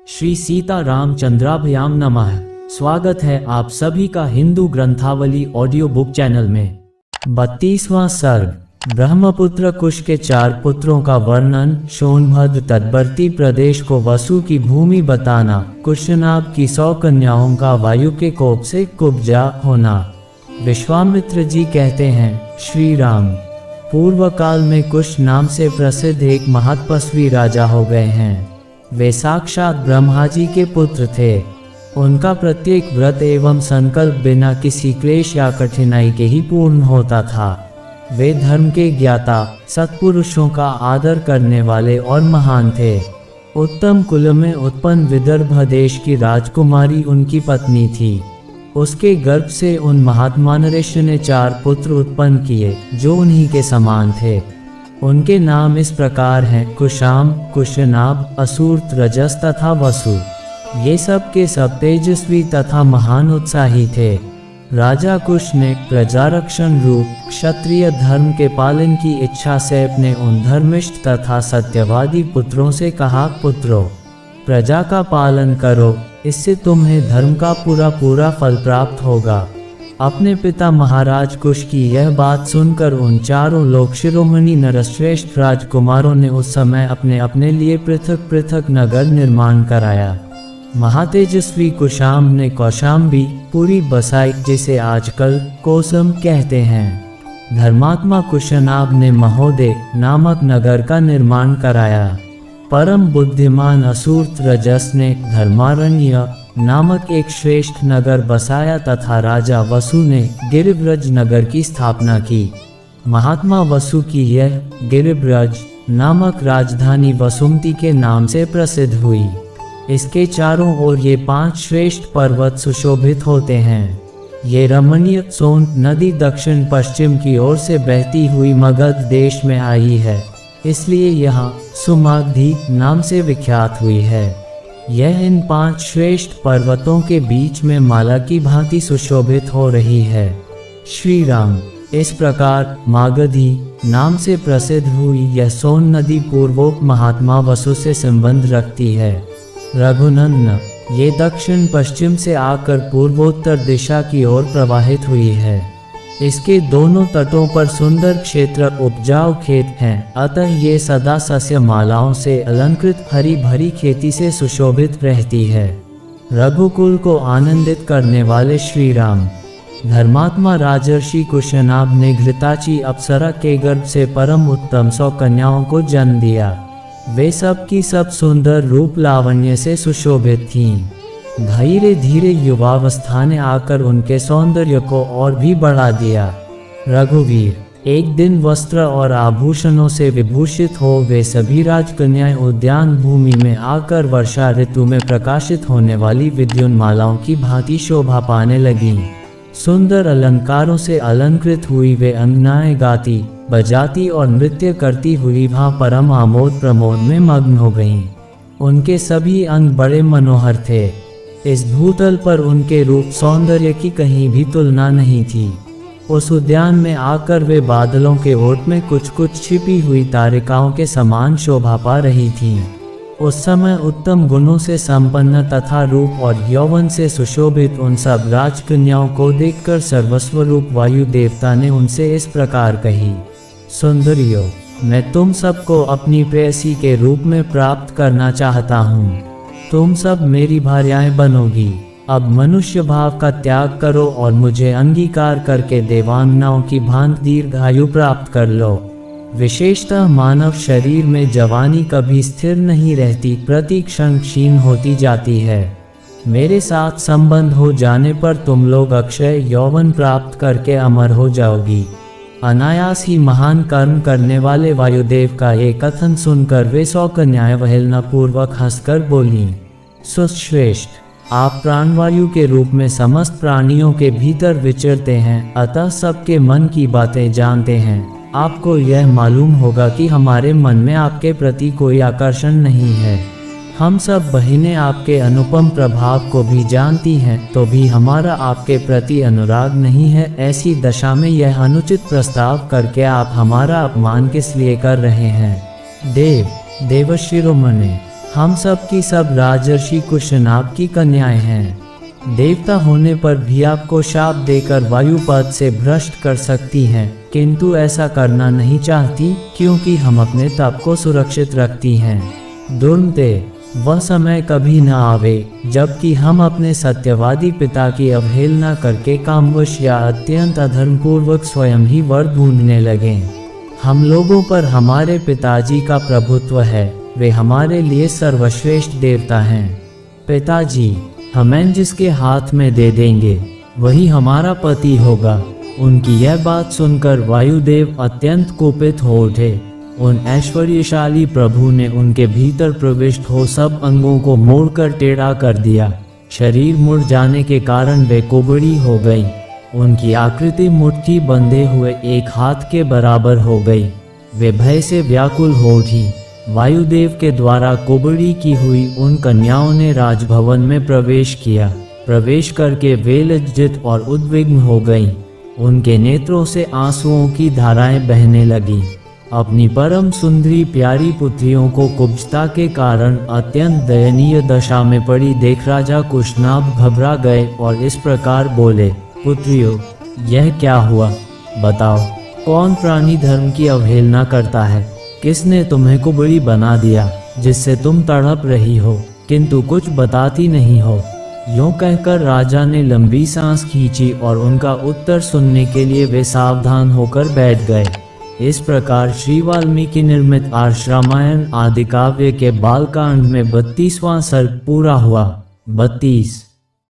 श्री सीता रामचंद्राभ्याम नमः। स्वागत है आप सभी का हिंदू ग्रंथावली ऑडियो बुक चैनल में। 32वां सर्ग। ब्रह्मपुत्र कुश के 4 पुत्रों का वर्णन। सोनभद्र तटवर्ती प्रदेश को वसु की भूमि बताना। कुशनाभ की 100 कन्याओं का वायु के कोप से कुब्जा होना। विश्वामित्र जी कहते हैं, श्री राम पूर्व काल में कुश नाम से प्रसिद्ध एक महत्वस्वी राजा हो गए हैं। वे साक्षात ब्रह्मा जी के पुत्र थे। उनका प्रत्येक व्रत एवं संकल्प बिना किसी क्लेश या कठिनाई के ही पूर्ण होता था। वे धर्म के ज्ञाता, सत्पुरुषों का आदर करने वाले और महान थे। उत्तम कुल में उत्पन्न विदर्भ देश की राजकुमारी उनकी पत्नी थी। उसके गर्भ से उन महात्मा नरेश ने 4 पुत्र उत्पन्न किए जो उन्हीं के समान थे। उनके नाम इस प्रकार हैं, कुशाम, कुशनाभ, असूर्त, रजस तथा वसु। ये सब के सब तेजस्वी तथा महान उत्साही थे। राजा कुश ने प्रजारक्षण रूप क्षत्रिय धर्म के पालन की इच्छा से अपने उन धर्मिष्ठ तथा सत्यवादी पुत्रों से कहा, पुत्रों, प्रजा का पालन करो, इससे तुम्हें धर्म का पूरा फल प्राप्त होगा। अपने पिता महाराज कुश की यह बात सुनकर उन 4 लोक शिरोमणि नरश्रेष्ठ राजकुमारों ने उस समय अपने अपने लिए पृथक पृथक नगर निर्माण कराया। महातेजस्वी कुशाम ने कौशाम्बी पूरी बसाई, जिसे आजकल कोसम कहते हैं। धर्मात्मा कुशनाभ ने महोदय नामक नगर का निर्माण कराया। परम बुद्धिमान असूर्त रजस ने धर्मारण्य नामक एक श्रेष्ठ नगर बसाया तथा राजा वसु ने गिरिव्रज नगर की स्थापना की। महात्मा वसु की यह गिरिव्रज नामक राजधानी वसुमती के नाम से प्रसिद्ध हुई। इसके चारों ओर ये 5 श्रेष्ठ पर्वत सुशोभित होते हैं। ये रमणीय सोन नदी दक्षिण पश्चिम की ओर से बहती हुई मगध देश में आई है, इसलिए यहाँ सुमागधी नाम से विख्यात हुई है। यह इन 5 श्रेष्ठ पर्वतों के बीच में माला की भांति सुशोभित हो रही है। श्री राम इस प्रकार मागधी नाम से प्रसिद्ध हुई यह सोन नदी पूर्वोक्त महात्मा वसु से संबंध रखती है। रघुनंदन ये दक्षिण पश्चिम से आकर पूर्वोत्तर दिशा की ओर प्रवाहित हुई है। इसके दोनों तटों पर सुंदर क्षेत्र उपजाऊ खेत हैं, अतः ये सदा सस्य मालाओं से अलंकृत हरी भरी खेती से सुशोभित रहती है। रघुकुल को आनंदित करने वाले श्री राम धर्मात्मा राजर्षि कुशनाभ ने घृताची अप्सरा के गर्भ से परम उत्तम 100 कन्याओं को जन्म दिया। वे सब की सब सुंदर रूप लावण्य से सुशोभित थीं। धीरे धीरे युवावस्था ने आकर उनके सौंदर्य को और भी बढ़ा दिया। रघुवीर एक दिन वस्त्र और आभूषणों से विभूषित हो वे सभी राजकन्याएं उद्यान भूमि में आकर वर्षा ऋतु में प्रकाशित होने वाली विद्युन्मालाओं की भांति शोभा पाने लगीं। सुंदर अलंकारों से अलंकृत हुई वे अंगनाएं गाती, बजाती और नृत्य करती हुई वहां परम आमोद प्रमोद में मग्न हो गईं। उनके सभी अंग बड़े मनोहर थे। इस भूतल पर उनके रूप सौंदर्य की कहीं भी तुलना नहीं थी। उस उद्यान में आकर वे बादलों के ओट में कुछ कुछ छिपी हुई तारिकाओं के समान शोभा पा रही थीं। उस समय उत्तम गुणों से संपन्न तथा रूप और यौवन से सुशोभित उन सब राजकन्याओं को देखकर सर्वस्वरूप वायु देवता ने उनसे इस प्रकार कही, सुंदरियों, मैं तुम सबको अपनी प्रेयसी के रूप में प्राप्त करना चाहता हूँ। तुम सब मेरी भार्याएं बनोगी। अब मनुष्य भाव का त्याग करो और मुझे अंगीकार करके देवांगनाओं की भांति दीर्घायु प्राप्त कर लो। विशेषतः मानव शरीर में जवानी कभी स्थिर नहीं रहती, प्रति क्षण क्षीण होती जाती है। मेरे साथ संबंध हो जाने पर तुम लोग अक्षय यौवन प्राप्त करके अमर हो जाओगी। अनायास ही महान कर्म करने वाले वायुदेव का ये कथन सुनकर वे 100 कन्याएं वहेलना पूर्वक हंसकर बोलीं, सुश्रेष्ठ, आप प्राणवायु के रूप में समस्त प्राणियों के भीतर विचरते हैं, अतः सबके मन की बातें जानते हैं। आपको यह मालूम होगा कि हमारे मन में आपके प्रति कोई आकर्षण नहीं है। हम सब बहिनें आपके अनुपम प्रभाव को भी जानती हैं, तो भी हमारा आपके प्रति अनुराग नहीं है। ऐसी दशा में यह अनुचित प्रस्ताव करके आप हमारा अपमान किस लिए कर रहे हैं? देव, देवशिरोमणे, हम सब की सब राजर्षि कुशनाभ की कन्याएं हैं। देवता होने पर भी आपको शाप देकर वायुपद से भ्रष्ट कर सकती हैं, किंतु ऐसा करना नहीं चाहती क्योंकि हम अपने तप को सुरक्षित रखती हैं। दुर्मते, वह समय कभी न आवे जबकि हम अपने सत्यवादी पिता की अवहेलना करके कामवश या अत्यंत अधर्मपूर्वक स्वयं ही वर ढूंढने लगें। हम लोगों पर हमारे पिताजी का प्रभुत्व है, वे हमारे लिए सर्वश्रेष्ठ देवता हैं। पिताजी हमें जिसके हाथ में दे देंगे वही हमारा पति होगा। उनकी यह बात सुनकर वायुदेव अत्यंत कुपित हो उठे। उन ऐश्वर्यशाली प्रभु ने उनके भीतर प्रविष्ट हो सब अंगों को मोड़कर टेढ़ा कर दिया। शरीर मुड़ जाने के कारण वे कुबड़ी हो गई। उनकी आकृति मुट्ठी बंधे हुए एक हाथ के बराबर हो गई। वे भय से व्याकुल हो उठी। वायुदेव के द्वारा कुबड़ी की हुई उन कन्याओं ने राजभवन में प्रवेश किया। प्रवेश करके वे लज्जित और उद्विग्न हो गईं। उनके नेत्रों से आंसुओं की धाराएं बहने लगीं। अपनी परम सुंदरी प्यारी पुत्रियों को कुब्जता के कारण अत्यंत दयनीय दशा में पड़ी देख राजा कुशनाभ घबरा गए और इस प्रकार बोले, पुत्रियों, यह क्या हुआ? बताओ, कौन प्राणी धर्म की अवहेलना करता है? किसने तुम्हें कुबड़ी बना दिया जिससे तुम तड़प रही हो किंतु कुछ बताती नहीं हो? यूं कहकर राजा ने लंबी सांस खींची और उनका उत्तर सुनने के लिए वे सावधान होकर बैठ गए। इस प्रकार श्री वाल्मीकि निर्मित आर्ष रामायण आदि काव्य के बालकांड में 32वां सर्ग पूरा हुआ। 32।